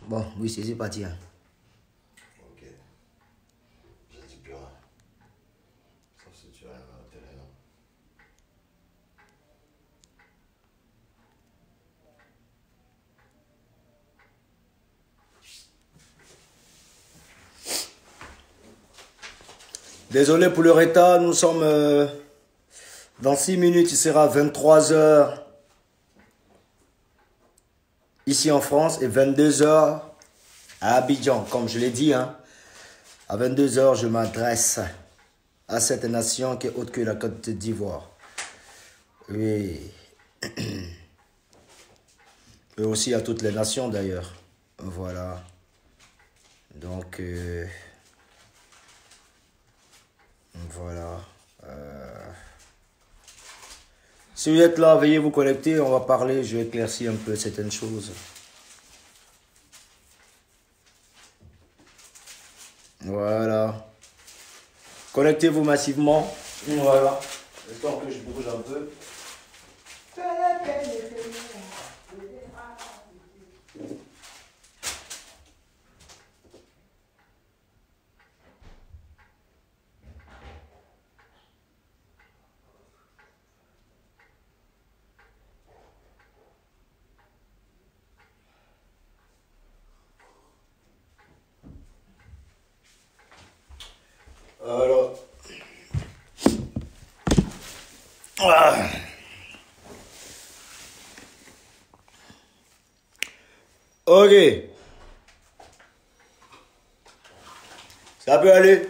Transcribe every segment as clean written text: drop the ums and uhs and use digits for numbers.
Bon, oui, c'est parti. Hein. Ok. Je dis plus rien. Sauf si tu as rien à la télé, non? Désolé pour le retard, nous sommes... dans 6 minutes, il sera 23 heures ici en France et 22 heures à Abidjan. Comme je l'ai dit, hein, à 22 heures, je m'adresse à cette nation qui est autre que la Côte d'Ivoire. Oui. Et aussi à toutes les nations d'ailleurs. Voilà. Donc, voilà. Si vous êtes là, veuillez vous connecter, on va parler, je vais éclaircir un peu certaines choses. Voilà. Connectez-vous massivement. Voilà. J'espère que je bouge un peu. Alors. Ah. Ok. Ça peut aller.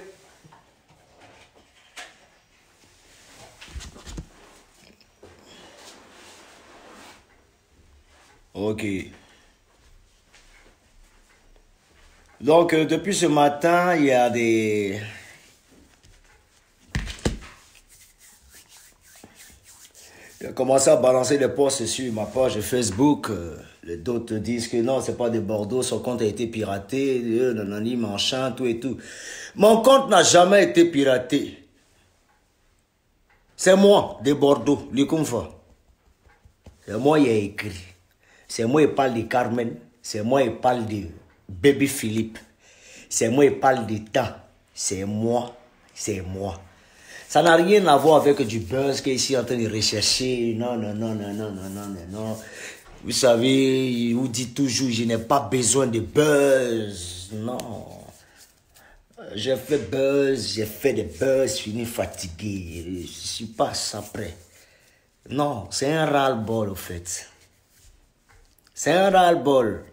Ok. Donc, depuis ce matin, il y a des... Il a commencé à balancer des posts sur ma page Facebook. Les d'autres disent que non, c'est pas de Bordeaux, son compte a été piraté, nanani, machin, tout et tout. Mon compte n'a jamais été piraté. C'est moi, de Bordeaux, le Confa. C'est moi qui ai écrit. C'est moi qui parle de Carmen. C'est moi qui parle de Baby Philippe. C'est moi qui parle de temps. C'est moi. C'est moi. Ça n'a rien à voir avec du buzz qui est ici en train de rechercher. Non, non, non, non, non, non, non, non, non. Vous savez, il vous dit toujours, je n'ai pas besoin de buzz. Non. J'ai fait buzz, j'ai fait des buzz, fini fatigué. Je ne suis pas ça prêt. Non, c'est un ras-le-bol au fait. C'est un ras-le-bol.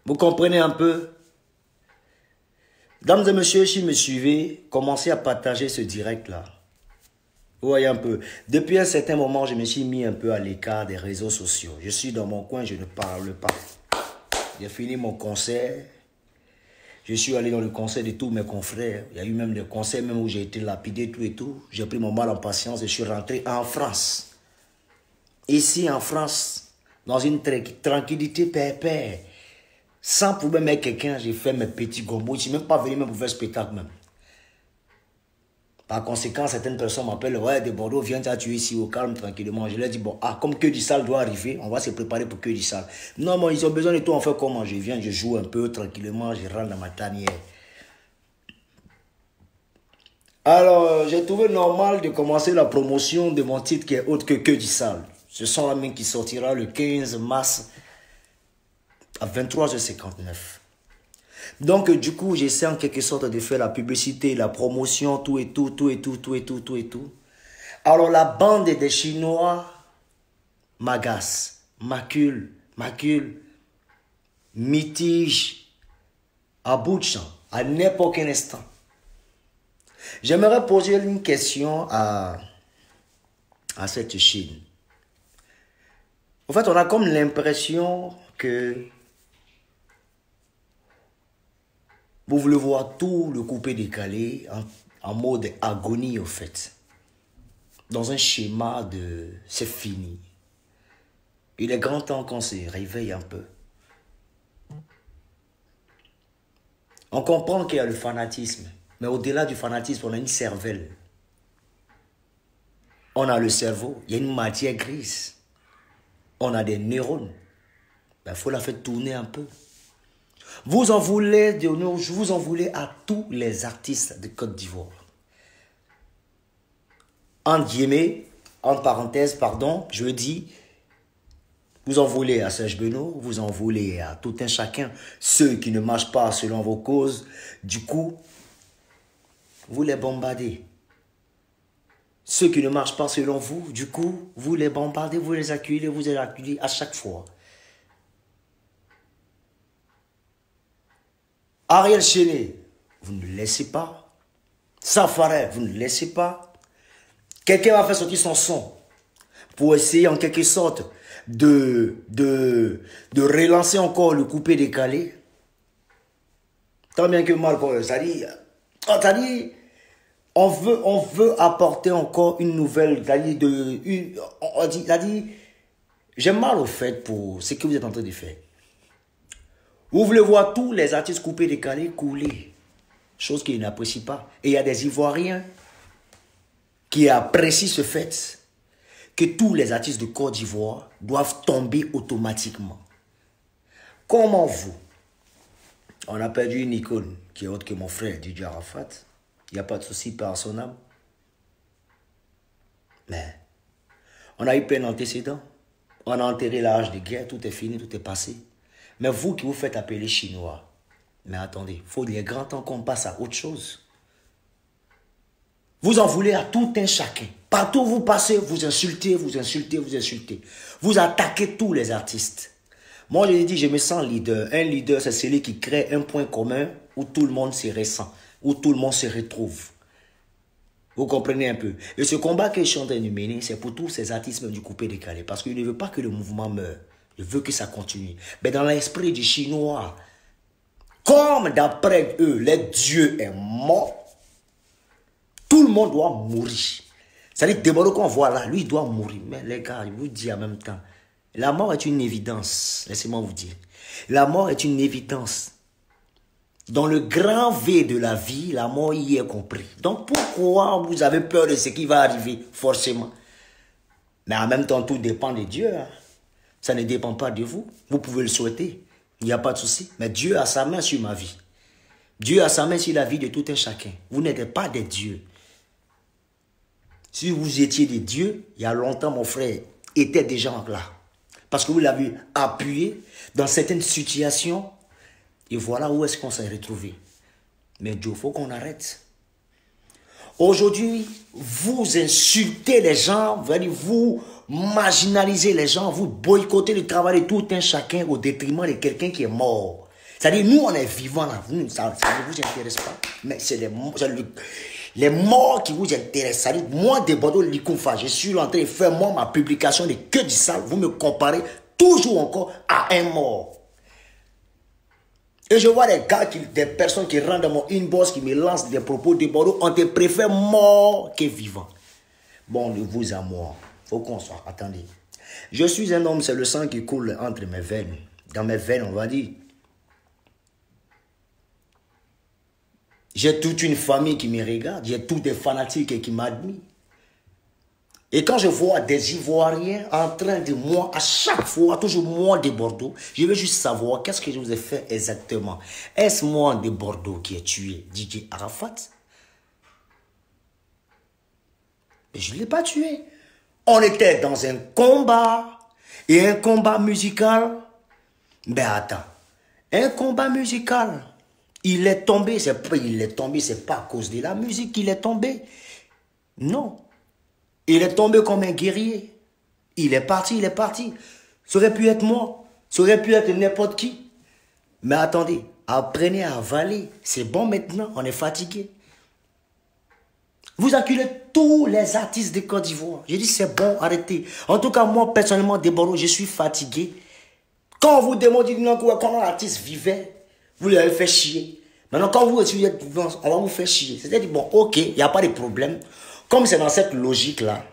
Vous comprenez un peu? Dames et messieurs, si vous me suivez, commencez à partager ce direct-là. Vous voyez un peu. Depuis un certain moment, je me suis mis un peu à l'écart des réseaux sociaux. Je suis dans mon coin, je ne parle pas. J'ai fini mon concert. Je suis allé dans le concert de tous mes confrères. Il y a eu même des concerts même où j'ai été lapidé, tout et tout. J'ai pris mon mal en patience et je suis rentré en France. Ici en France, dans une tranquillité pépère. Sans problème avec quelqu'un, j'ai fait mes petits gombos. Je ne suis même pas venu même pour faire spectacle même. Par conséquent, certaines personnes m'appellent, ouais, de Bordeaux, viens tu ici au calme, tranquillement. Je leur dis, bon, ah, comme que du sale doit arriver, on va se préparer pour que du sale. Non, mais ils ont besoin de toi, on fait comment? Je viens, je joue un peu tranquillement, je rentre dans ma tanière. Alors, j'ai trouvé normal de commencer la promotion de mon titre qui est autre que du sale. Ce sont la main qui sortira le 15 mars à 23h59. Donc, du coup, j'essaie en quelque sorte de faire la publicité, la promotion, tout et tout, tout et tout, tout et tout, tout et tout. Alors, la bande des Chinois m'agace, m'accule, mitige, à bout de champ, à n'importe quel instant. J'aimerais poser une question à cette Chine. En fait, on a comme l'impression que vous voulez voir tout le coupé décalé en mode agonie, au fait. Dans un schéma de c'est fini. Il est grand temps qu'on se réveille un peu. On comprend qu'il y a le fanatisme. Mais au-delà du fanatisme, on a une cervelle. On a le cerveau. Il y a une matière grise. On a des neurones. Ben, il faut la faire tourner un peu. Vous en voulez à tous les artistes de Côte d'Ivoire. Entre guillemets, entre parenthèses, pardon, je dis, vous en voulez à Serge Benoît, vous en voulez à tout un chacun, ceux qui ne marchent pas selon vos causes, du coup, vous les bombardez. Ceux qui ne marchent pas selon vous, du coup, vous les bombardez, vous les acculez à chaque fois. Ariel Chéné, vous ne le laissez pas. Safaré, vous ne le laissez pas. Quelqu'un va faire sortir son son pour essayer en quelque sorte de relancer encore le coupé décalé. Tant bien que mal, c'est-à-dire, on veut apporter encore une nouvelle, j'ai mal au fait pour ce que vous êtes en train de faire. Vous voulez voir tous les artistes coupés décalés couler, chose qu'ils n'apprécient pas. Et il y a des Ivoiriens qui apprécient ce fait que tous les artistes de Côte d'Ivoire doivent tomber automatiquement. Comment vous? On a perdu une icône qui est autre que mon frère DJ Arafat. Il n'y a pas de souci par son âme. Mais on a eu plein d'antécédents. On a enterré l'âge de guerre, tout est fini, tout est passé. Mais vous qui vous faites appeler Chinois, mais attendez, il est grand temps qu'on passe à autre chose. Vous en voulez à tout un chacun. Partout où vous passez, vous insultez, vous insultez, vous insultez. Vous attaquez tous les artistes. Moi, je l'ai dit, je me sens leader. Un leader, c'est celui qui crée un point commun où tout le monde se ressent, où tout le monde se retrouve. Vous comprenez un peu? Et ce combat que je suis en train de mener, c'est pour tous ces artistes même du coupé décalé. Parce qu'il ne veut pas que le mouvement meure. Il veut que ça continue. Mais dans l'esprit du Chinois, comme d'après eux, le Dieu est mort, tout le monde doit mourir. C'est-à-dire que Deboro qu'on voit là, lui, il doit mourir. Mais les gars, je vous dis en même temps, la mort est une évidence. Laissez-moi vous dire. La mort est une évidence. Dans le grand V de la vie, la mort y est compris. Donc pourquoi vous avez peur de ce qui va arriver? Forcément. Mais en même temps, tout dépend de Dieu. Hein. Ça ne dépend pas de vous. Vous pouvez le souhaiter. Il n'y a pas de souci. Mais Dieu a sa main sur ma vie. Dieu a sa main sur la vie de tout un chacun. Vous n'êtes pas des dieux. Si vous étiez des dieux, il y a longtemps, mon frère était déjà là. Parce que vous l'avez appuyé dans certaines situations. Et voilà où est-ce qu'on s'est retrouvé. Mais Dieu, il faut qu'on arrête. Aujourd'hui, vous insultez les gens, vous marginalisez les gens, vous boycottez le travail de tout un chacun au détriment de quelqu'un qui est mort. C'est-à-dire, nous, on est vivants là, ça ne vous intéresse pas. Mais c'est les morts qui vous intéressent. C'est-à-dire, moi, de Bordeaux Likoufa, je suis en train de faire moi ma publication de Que du sale. Vous me comparez toujours encore à un mort. Et je vois des personnes qui rentrent dans mon inbox, qui me lancent des propos de Bordeaux, on te préfère mort que vivant. Bon, de vous à moi, il faut qu'on soit. Attendez. Je suis un homme, c'est le sang qui coule entre mes veines. Dans mes veines, on va dire. J'ai toute une famille qui me regarde, j'ai tous des fanatiques qui m'admirent. Et quand je vois des Ivoiriens en train de moi, à chaque fois, toujours moi de Bordeaux, je veux juste savoir qu'est-ce que je vous ai fait exactement. Est-ce moi de Bordeaux qui ai tué DJ Arafat? Mais je ne l'ai pas tué. On était dans un combat, et un combat musical. Mais attends, un combat musical, il est tombé, c'est pas à cause de la musique qu'il est tombé. Non. Il est tombé comme un guerrier. Il est parti, il est parti. Ça aurait pu être moi. Ça aurait pu être n'importe qui. Mais attendez, apprenez à avaler. C'est bon maintenant, on est fatigué. Vous acculez tous les artistes de Côte d'Ivoire. J'ai dit c'est bon, arrêtez. En tout cas, moi, personnellement, Deboro, je suis fatigué. Quand vous demandez comment l'artiste vivait, vous l'avez fait chier. Maintenant, quand vous êtes vivant, on va vous faire chier. C'est-à-dire, bon, ok, il n'y a pas de problème. Comme c'est dans cette logique-là,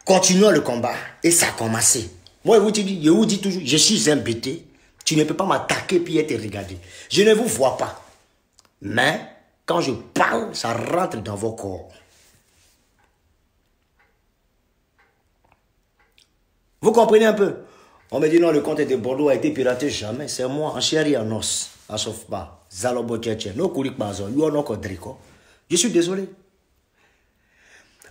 continuons le combat. Et ça a commencé. Moi, je vous dis toujours, je suis un bêté. Tu ne peux pas m'attaquer puis être regardé. Je ne vous vois pas. Mais, quand je parle, ça rentre dans vos corps. Vous comprenez un peu? On me dit non, le compte de Bordeaux a été piraté. Jamais. C'est moi, en chair et en os. À Sofba. Zalobo Tchétché. No Koulik Bazo. Yuono Kodriko. Je suis désolé.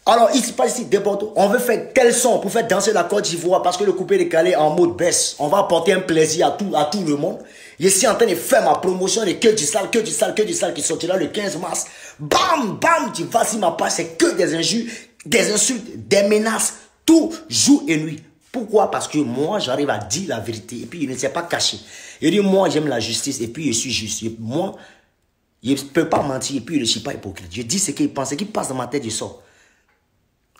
Alors, il se passe ici, des Bordeaux. On veut faire tel son pour faire danser la Côte d'Ivoire parce que le coupé décalé est en mode baisse. On va apporter un plaisir à tout le monde. Je suis en train de faire ma promotion de que du sale qui sortira le 15 mars. Bam, bam, tu vas sur ma page, c'est que des injures, des insultes, des menaces, tout, jour et nuit. Pourquoi? Parce que moi, j'arrive à dire la vérité et puis il ne s'est pas caché. Il dit, moi, j'aime la justice et puis je suis juste. Moi, je ne peux pas mentir et puis je ne suis pas hypocrite. Je dis ce qu'il pense, ce qui passe dans ma tête, je sors.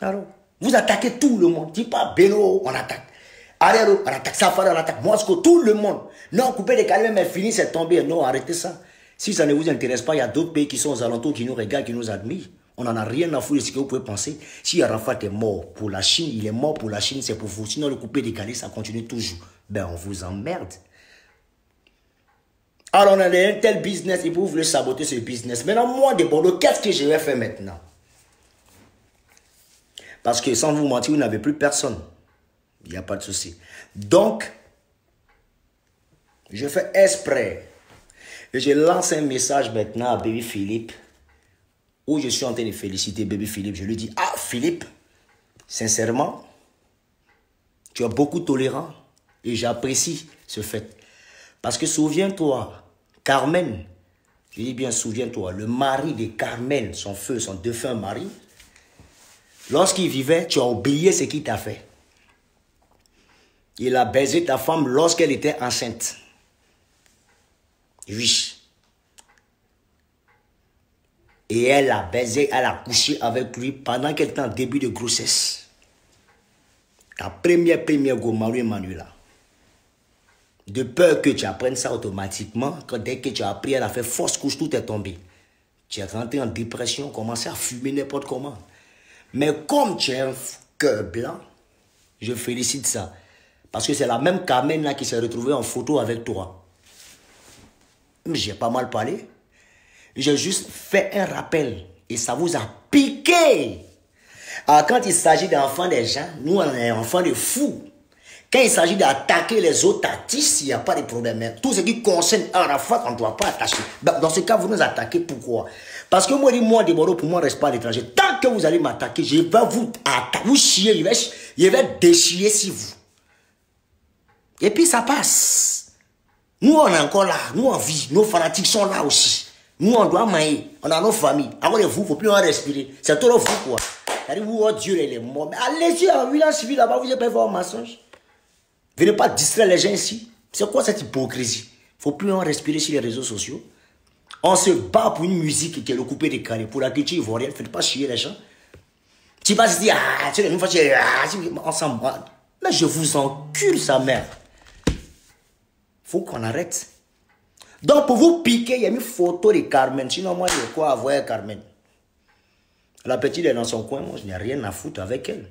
Alors, vous attaquez tout le monde. Dis pas Beno, on attaque. Arero, on attaque. Safari, on attaque. Moscou, tout le monde. Non, couper des calmes, mais fini, c'est tombé. Non, arrêtez ça. Si ça ne vous intéresse pas, il y a d'autres pays qui sont aux alentours, qui nous regardent, qui nous admirent. On n'en a rien à foutre de ce que vous pouvez penser. Si Arafat est mort pour la Chine, il est mort pour la Chine, c'est pour vous. Sinon, le coupé décalé, ça continue toujours. Ben, on vous emmerde. Alors, on a un tel business et vous voulez saboter ce business. Maintenant, moi, de Bordeaux, qu'est-ce que je vais faire maintenant? Parce que sans vous mentir, vous n'avez plus personne. Il n'y a pas de souci. Donc, je fais exprès. Et je lance un message maintenant à Baby Philippe. Où je suis en train de féliciter Baby Philippe. Je lui dis, ah Philippe, sincèrement, tu es beaucoup tolérant. Et j'apprécie ce fait. Parce que souviens-toi, Carmen, je dis bien souviens-toi, le mari de Carmen, son défunt mari, lorsqu'il vivait, tu as oublié ce qu'il t'a fait. Il a baisé ta femme lorsqu'elle était enceinte. Oui. Et elle a baisé, elle a couché avec lui pendant qu'elle était en début de grossesse. Ta première go Manuela. De peur que tu apprennes ça automatiquement, dès que tu as appris, elle a fait fausse couche, tout est tombé. Tu es rentré en dépression, commencé à fumer n'importe comment. Mais comme tu as un cœur blanc, je félicite ça. Parce que c'est la même Carmen là qui s'est retrouvée en photo avec toi. J'ai pas mal parlé. J'ai juste fait un rappel. Et ça vous a piqué. Alors quand il s'agit d'enfants des gens, nous on est enfants de fous. Quand il s'agit d'attaquer les autres artistes, il n'y a pas de problème. Mais tout ce qui concerne Arafat, on ne doit pas attacher. Dans ce cas, vous nous attaquez. Pourquoi? Parce que moi, de Bordeaux, pour moi, je ne reste pas à l'étranger. Tant que vous allez m'attaquer, je vais vous attaquer. Vous chier, je vais déchirer sur vous. Et puis ça passe. Nous, on est encore là. Nous, on vit. Nos fanatiques sont là aussi. Nous, on doit mailler. On a nos familles. Alors, vous, il ne faut plus en respirer. C'est trop vous, quoi. C'est-à-dire, vous, oh Dieu, il est mort. Mais allez-y en village civil là-bas, vous n'allez pas voir un mensonge. Venez pas distraire les gens ici. C'est quoi cette hypocrisie? Il ne faut plus en respirer sur les réseaux sociaux. On se bat pour une musique qui est le coupé décalé. Pour la culture ivoirienne, ne faites pas chier les gens. Tu vas se dire, ah, tu sais, une fois, on s'en bat. Mais je vous encule, sa mère. Faut qu'on arrête. Donc, pour vous piquer, il y a une photo de Carmen. Sinon, moi, j'ai quoi à voir avec Carmen? La petite est dans son coin. Moi, je n'ai rien à foutre avec elle.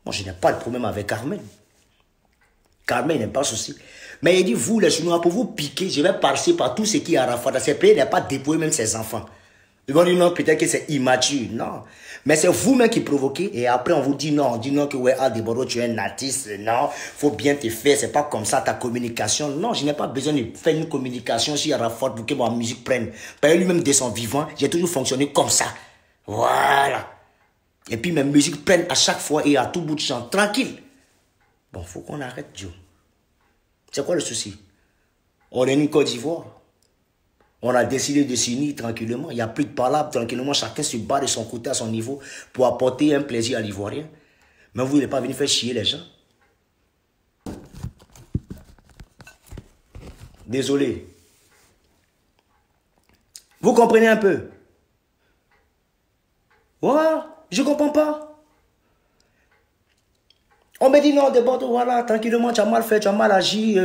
Moi, je n'ai pas de problème avec Carmen. Carmen n'est pas souci. Mais il dit, vous, les Chinois, pour vous piquer, je vais passer par tout ce qui est Arafat. Dans ces pays, il n'a pas déployé même ses enfants. Ils vont dire, non, peut-être que c'est immature. Non. Mais c'est vous-même qui provoquez. Et après, on vous dit non. On dit non, que ouais, Aldeboro, tu es un artiste. Non, faut bien te faire. C'est pas comme ça ta communication. Non, je n'ai pas besoin de faire une communication sur Arafat pour que ma musique prenne. Parce que lui-même, de son vivant, j'ai toujours fonctionné comme ça. Voilà. Et puis, mes musiques prennent à chaque fois et à tout bout de champ. Tranquille. Bon, faut qu'on arrête, Dieu. C'est quoi le souci? On est une Côte d'Ivoire. On a décidé de s'unir tranquillement. Il n'y a plus de palabres tranquillement. Chacun se bat de son côté à son niveau pour apporter un plaisir à l'Ivoirien. Mais vous ne voulez pas venir faire chier les gens. Désolé. Vous comprenez un peu? Voilà, je ne comprends pas. On me dit non, de Bordeaux, voilà, tranquillement, tu as mal fait, tu as mal agi,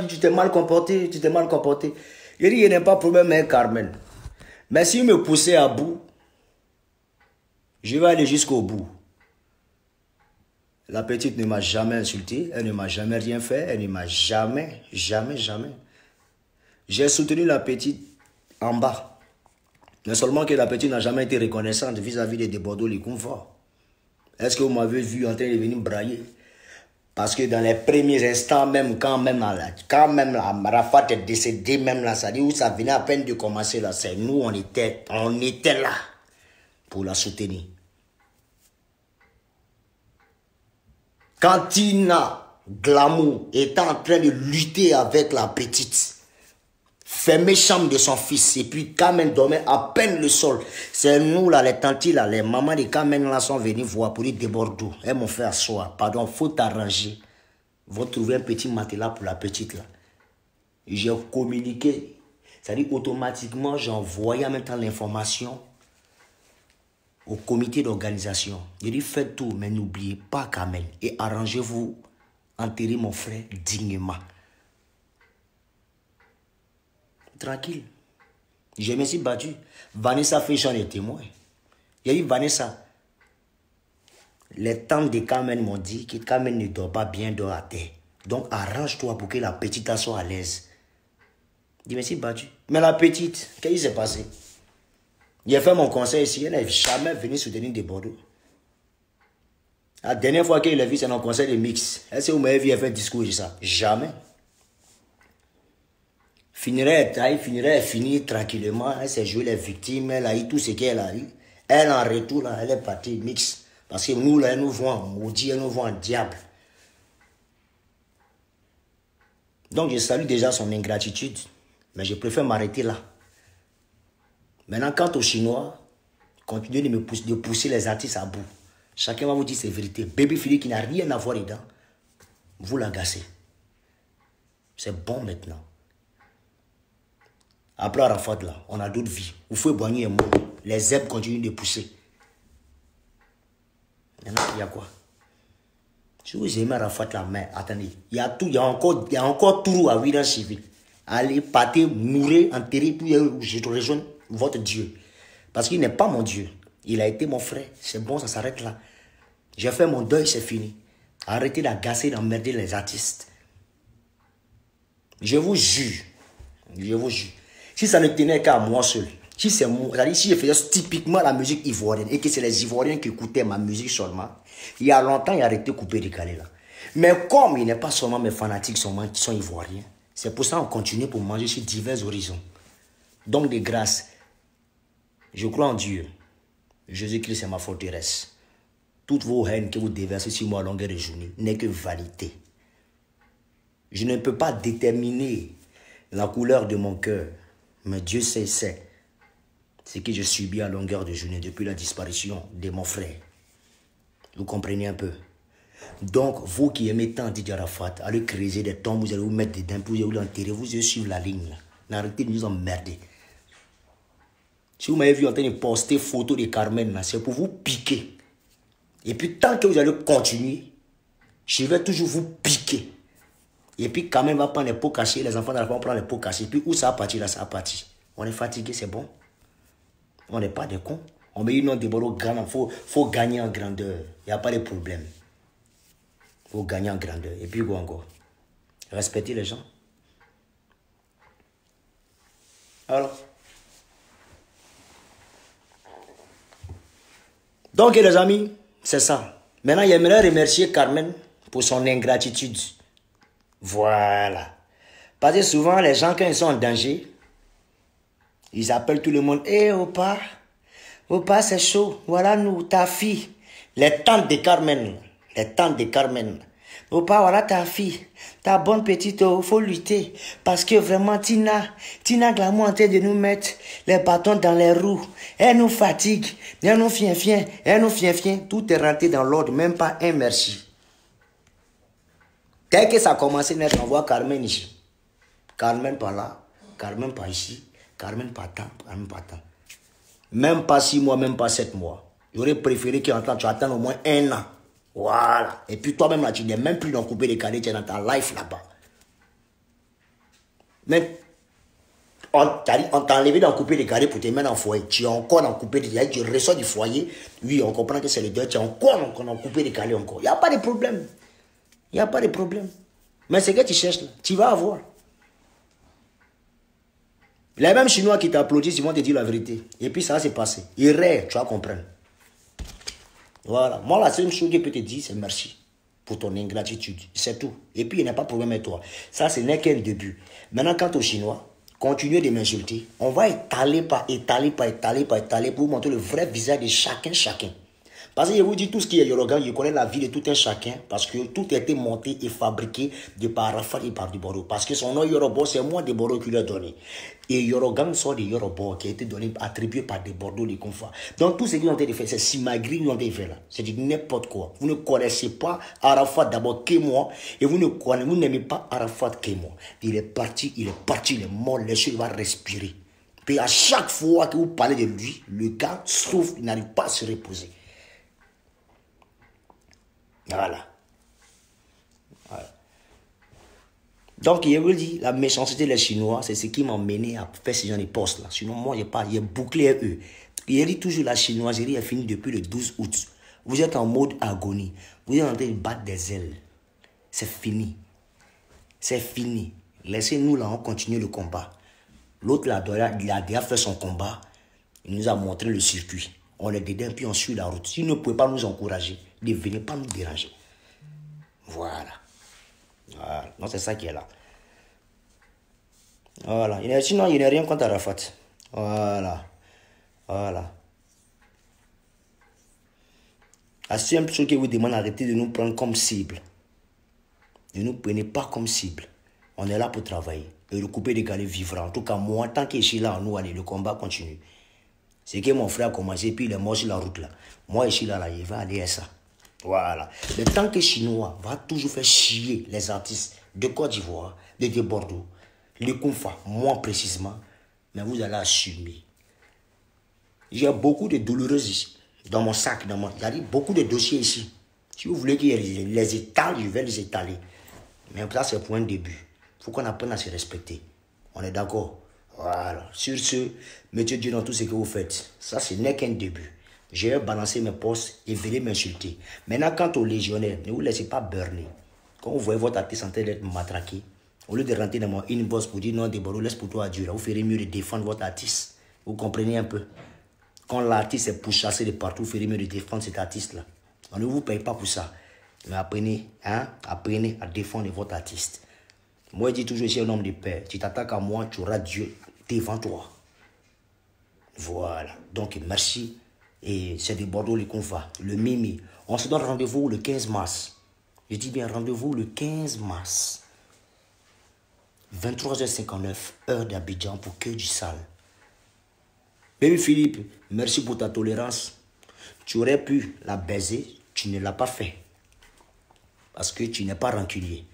tu t'es mal comporté, tu t'es mal comporté. Il dit, il n'y a pas de problème avec Carmen. Mais s'il me poussait à bout, je vais aller jusqu'au bout. La petite ne m'a jamais insulté, elle ne m'a jamais rien fait, elle ne m'a jamais. J'ai soutenu la petite en bas. Mais seulement que la petite n'a jamais été reconnaissante vis-à-vis de Bordeaux, les conforts. Est-ce que vous m'avez vu en train de venir brailler? Parce que dans les premiers instants, même quand même Arafat est décédé, même là, ça dit où ça venait à peine de commencer là, c'est nous, on était là pour la soutenir. Quand Tina Glamour était en train de lutter avec la petite, fermer chambre de son fils, et puis Carmen dormait à peine le sol. C'est nous là, les tantis là, les mamans de Carmen là sont venus voir pour lui déborder. Elles m'ont fait asseoir. Pardon, faut t'arranger. Vous trouvez un petit matelas pour la petite là. J'ai communiqué. C'est-à-dire automatiquement, j'ai envoyé en même temps l'information au comité d'organisation. J'ai dit faites tout, mais n'oubliez pas Carmen. Et arrangez-vous, enterrez mon frère dignement. Tranquille. Je me suis battu. Vanessa Féchon est témoin. J'ai dit Vanessa. Les tantes de Carmen m'ont dit que Carmen ne dort pas bien, dort à terre. Donc arrange-toi pour que la petite soit à l'aise. Je me suis battu. Mais la petite, qu'est-ce qui s'est passé? J'ai fait mon conseil ici, elle n'est jamais venue soutenir des Bordeaux. La dernière fois qu'elle l'a vu, c'est dans le conseil de mix. Est-ce que vous m'avez vu faire un discours de ça? Jamais. Elle finirait tranquillement. Elle s'est jouée les victimes, elle a eu tout ce qu'elle a eu. Elle en retour, là, elle est partie mix. Parce que nous, là, elle nous voit en maudit, elle nous voit en diable. Donc, je salue déjà son ingratitude. Mais je préfère m'arrêter là. Maintenant, quant aux Chinois, continuez de pousser les artistes à bout. Chacun va vous dire ses vérités. Baby Philippe qui n'a rien à voir dedans, vous l'agacez. C'est bon maintenant. Après Arafat là, on a d'autres vies. Vous faites boigner un mot. Les zèbres continuent de pousser. Maintenant, il y a quoi? Si vous aimez Arafat là, mais attendez, il y a encore tout à vivre dans civil. Allez, partez, mourrez, enterrez, puis je rejoins votre Dieu. Parce qu'il n'est pas mon Dieu. Il a été mon frère. C'est bon, ça s'arrête là. J'ai fait mon deuil, c'est fini. Arrêtez d'agacer, d'emmerder les artistes. Je vous jure. Je vous jure. Si ça ne tenait qu'à moi seul, si c'est moi, c'est-à-dire si je faisais typiquement la musique ivoirienne et que c'est les Ivoiriens qui écoutaient ma musique seulement, il y a longtemps, il a arrêté de couper les calés là. Mais comme il n'est pas seulement mes fanatiques qui sont ivoiriens, c'est pour ça qu'on continue pour manger sur divers horizons. Donc de grâce, je crois en Dieu. Jésus-Christ est ma forteresse. Toutes vos haines que vous déversez sur moi à longueur de journée n'est que vanité. Je ne peux pas déterminer la couleur de mon cœur, mais Dieu sait ce que je subis à longueur de journée depuis la disparition de mon frère. Vous comprenez un peu? Donc, vous qui aimez tant Didier Arafat, allez creuser des tombes, vous allez vous mettre dedans, puis vous allez l'enterrer, vous allez suivre la ligne. N'arrêtez de nous emmerder. Si vous m'avez vu en train de poster photos de Carmen, c'est pour vous piquer. Et puis, tant que vous allez continuer, je vais toujours vous piquer. Et puis, quand même, on va prendre les pots cachés, les enfants vont prendre les pots cachés. Puis, où ça a parti là, ça a parti. On est fatigué, c'est bon. On n'est pas des cons. On met une autre de Bordeaux grand, il faut gagner en grandeur. Il n'y a pas de problème. Il faut gagner en grandeur. Et puis, quoi encore? Respecter les gens. Alors. Donc, les amis, c'est ça. Maintenant, j'aimerais remercier Carmen pour son ingratitude. Voilà. Parce que souvent, les gens, quand ils sont en danger, ils appellent tout le monde. Hé, Opa, Opa, c'est chaud. Voilà nous, ta fille. Les tantes de Carmen. Les tantes de Carmen. Opa, voilà ta fille. Ta bonne petite, il faut lutter. Parce que vraiment, Tina Glamour en train de nous mettre les bâtons dans les roues. Elle nous fatigue. Elle nous fien. Tout est rentré dans l'ordre. Même pas un merci. Dès que ça a commencé, on voit Carmen ici. Carmen par là. Carmen par ici. Carmen par tant. Carmen par tant. Même pas 6 mois, même pas 7 mois. J'aurais préféré tu attends au moins 1 an. Voilà. Et puis toi-même là, tu n'es même plus dans couper les calés, tu es dans ta life là-bas. Mais on t'a enlevé dans couper les calés pour te mettre dans le foyer. Tu es encore dans couper les calés, tu ressors du foyer. Oui, on comprend que c'est le deuil, tu es encore dans couper les calés encore. Il n'y a pas de problème. Il n'y a pas de problème. Mais c'est que tu cherches là, tu vas avoir. Les mêmes Chinois qui t'applaudissent, ils vont te dire la vérité. Et puis ça va se passer. Ils rêvent, tu vas comprendre. Voilà. Moi, la seule chose que je peux te dire, c'est merci. pour ton ingratitude. C'est tout. Et puis, il n'y a pas de problème avec toi. Ça, ce n'est qu'un début. Maintenant, quant aux Chinois, continuez de m'insulter. On va étaler pour vous montrer le vrai visage de chacun. Parce que je vous dis, tout ce qui est Yorogan, je connais la vie de tout un chacun, parce que tout a été monté et fabriqué de par Arafat et par du Bordeaux. Parce que son nom Yorobo, c'est moi de Bordeaux qui lui a donné. Et Yorogan sort de Yorobo, qui a été donné, attribué par des Bordeaux, les confrères. Donc tout ce qu'ils ont été fait, c'est Simagri qui ont été fait là. C'est du n'importe quoi. Vous ne connaissez pas Arafat d'abord que moi, et vous n'aimez pas Arafat que moi. Il est parti, il est mort, il va respirer. Puis à chaque fois que vous parlez de lui, le gars souffre, il n'arrive pas à se reposer. Voilà. Donc, je vous dis, la méchanceté des Chinois, c'est ce qui m'a mené à faire ce genre de postes là. Sinon, moi, j'ai bouclé à eux. Il dit toujours la chinoiserie est finie depuis le 12 août. Vous êtes en mode agonie. Vous êtes en train de battre des ailes. C'est fini. C'est fini. Laissez-nous là, on continue le combat. L'autre là, il a déjà fait son combat. Il nous a montré le circuit. On est dedans, puis on suit la route. S'il ne pouvait pas nous encourager, ne venez pas nous déranger. Voilà. Donc c'est ça qui est là. Voilà. Sinon, il n'y a rien contre Arafat. Voilà. La simple chose que vous demande, arrêtez de nous prendre comme cible. Ne nous prenez pas comme cible. On est là pour travailler. Et le coupé des galets vivra. En tout cas, moi, tant que je suis là, nous, allez, le combat continue. C'est que mon frère a commencé, puis il est mort sur la route là. Moi, je suis là, il va aller à ça. Voilà. Mais tant que Chinois va toujours faire chier les artistes de Côte d'Ivoire, de Bordeaux, les Koumfa, moi précisément, mais vous allez assumer. J'ai beaucoup de douloureuses ici, dans mon sac, il y a beaucoup de dossiers ici. Si vous voulez que je les étale, je vais les étaler. Mais ça, c'est pour un début. Il faut qu'on apprenne à se respecter. On est d'accord? Voilà. Sur ce, mettez Dieu dans tout ce que vous faites. Ça, ce n'est qu'un début. Je vais balancer mes postes et venez m'insulter. Maintenant, quant aux légionnaires, ne vous laissez pas burner. Quand vous voyez votre artiste en train d'être matraqué, au lieu de rentrer dans mon inbox pour dire non, Deboro, laisse pour toi à Dieu, là, vous ferez mieux de défendre votre artiste. Vous comprenez un peu? Quand l'artiste est pourchassé de partout, vous ferez mieux de défendre cet artiste-là. On ne vous paye pas pour ça. Mais apprenez à défendre votre artiste. Moi, je dis toujours, je suis un homme de paix. Tu t'attaques à moi, tu auras Dieu devant toi. Voilà. Donc, merci. Et c'est de Bordeaux les Koumfa, le Mimi. On se donne rendez-vous le 15 mars. Je dis bien rendez-vous le 15 mars. 23h59, heure d'Abidjan pour que du sale. Baby Philippe, merci pour ta tolérance. Tu aurais pu la baiser, tu ne l'as pas fait. Parce que tu n'es pas rancunier.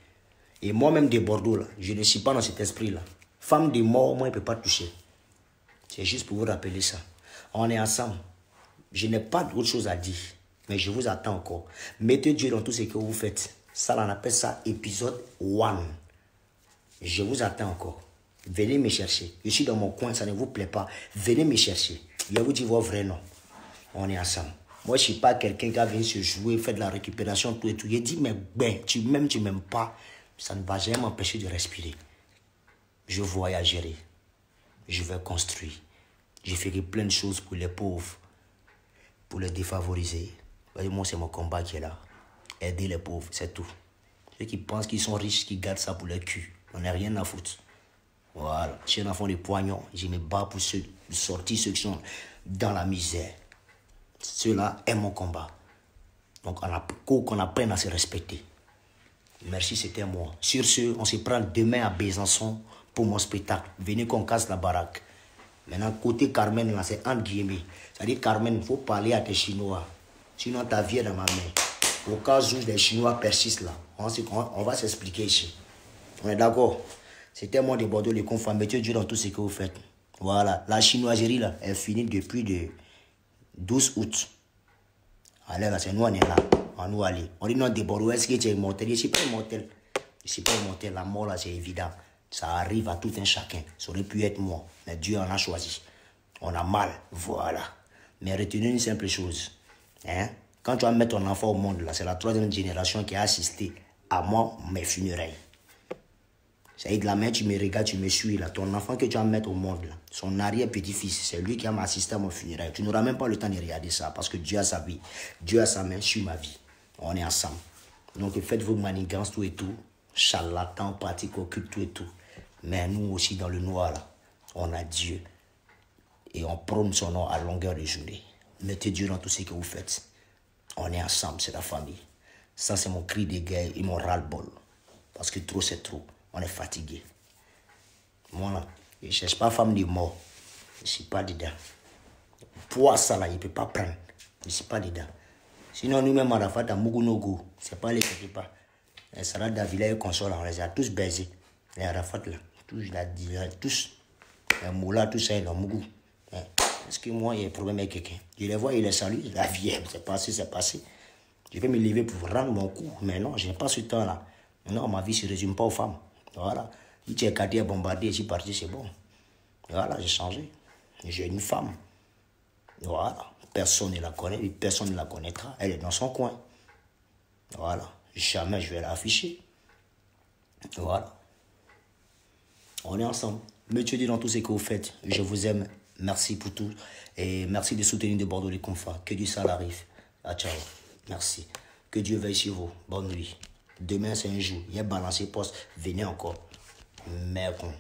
Et moi-même de Bordeaux, là, je ne suis pas dans cet esprit-là. Femme de mort, moi, il ne peut pas toucher. C'est juste pour vous rappeler ça. On est ensemble. Je n'ai pas d'autre chose à dire. Mais je vous attends encore. Mettez Dieu dans tout ce que vous faites. Ça, on appelle ça épisode 1. Je vous attends encore. Venez me chercher. Je suis dans mon coin, ça ne vous plaît pas. Venez me chercher. Je vais vous dire votre vrai nom. On est ensemble. Moi, je ne suis pas quelqu'un qui vient se jouer, faire de la récupération, tout et tout. Il dit, mais ben, tu m'aimes pas. Ça ne va jamais m'empêcher de respirer. Je voyagerai. Je vais construire. Je ferai plein de choses pour les pauvres, pour les défavorisés. Moi, c'est mon combat qui est là. Aider les pauvres, c'est tout. Ceux qui pensent qu'ils sont riches, qui gardent ça pour leur cul. On n'a rien à foutre. Voilà. Je suis un enfant de poignons. Je me bats pour sortir ceux qui sont dans la misère. Ceux-là est mon combat. Donc, qu'on apprenne à se respecter. Merci, c'était moi. Sur ce, on se prend demain à Besançon pour mon spectacle. Venez qu'on casse la baraque. Maintenant, côté Carmen, là, c'est entre guillemets. C'est-à-dire, Carmen, il faut parler à tes Chinois. Sinon, ta vie est dans ma main. Au cas où les Chinois persistent là, on va s'expliquer ici. On est d'accord? C'était moi de Bordeaux, les confrères. Mettez Dieu dans tout ce que vous faites. Voilà. La chinoiserie là, est finie depuis le 12 août. Allez, là, c'est nous, on est là. On nous aller. On dit non, de Bordeaux, est-ce que tu es immortel? Je ne suis pas immortel. Je ne suis pas immortel. La mort là, c'est évident. Ça arrive à tout un chacun. Ça aurait pu être moi. Mais Dieu en a choisi. On a mal. Voilà. Mais retenez une simple chose. Hein? Quand tu vas mettre ton enfant au monde, là, c'est la 3e génération qui a assisté à moi, mes funérailles. Ça y est, de la main, tu me regardes, tu me suis là. Ton enfant que tu vas mettre au monde, là, son arrière-petit-fils, c'est lui qui a assisté à mon funérailles. Tu n'auras même pas le temps de regarder ça parce que Dieu a sa vie. Dieu a sa main sur ma vie. On est ensemble. Donc faites vos manigances, tout et tout. Charlatan, pratique occulte, tout et tout. Mais nous aussi, dans le noir, là, on a Dieu. Et on prône son nom à longueur de journée. Mettez Dieu dans tout ce que vous faites. On est ensemble, c'est la famille. Ça, c'est mon cri de guerre et mon ras-le-bol. Parce que trop, c'est trop. On est fatigué. Moi, là, je ne cherche pas femme de mort. Je ne suis pas dedans. Poids, ça, là, il ne peut pas prendre. Je ne suis pas dedans. Sinon, nous-mêmes, à la fin, dans Mugunogo, ce n'est pas les qui pas. Les salades d'Avila et console, on les a tous baisés. Les Arafat, là, tous. Les Moula, tout ça, dans Mougou. Est-ce que moi, il y a un problème avec quelqu'un? Je les vois, il les salue. La vie, c'est passé, c'est passé. Je vais me lever pour rendre mon coup. Mais non, je n'ai pas ce temps-là. Non, ma vie ne se résume pas aux femmes. Voilà. Si tu es cadré à bombarder, je suis parti, c'est bon. Voilà, j'ai changé. J'ai une femme. Voilà. Personne ne la connaît, et personne ne la connaîtra. Elle est dans son coin. Voilà. Jamais je vais l'afficher. Voilà. On est ensemble. Monsieur dit dans tout ce que vous faites, je vous aime. Merci pour tout. Et merci de soutenir de Bordeaux les confins. Que du sale arrive. Ah, ciao. Merci. Que Dieu veille sur vous. Bonne nuit. Demain, c'est un jour. Il y a balancé poste. Venez encore. Merde.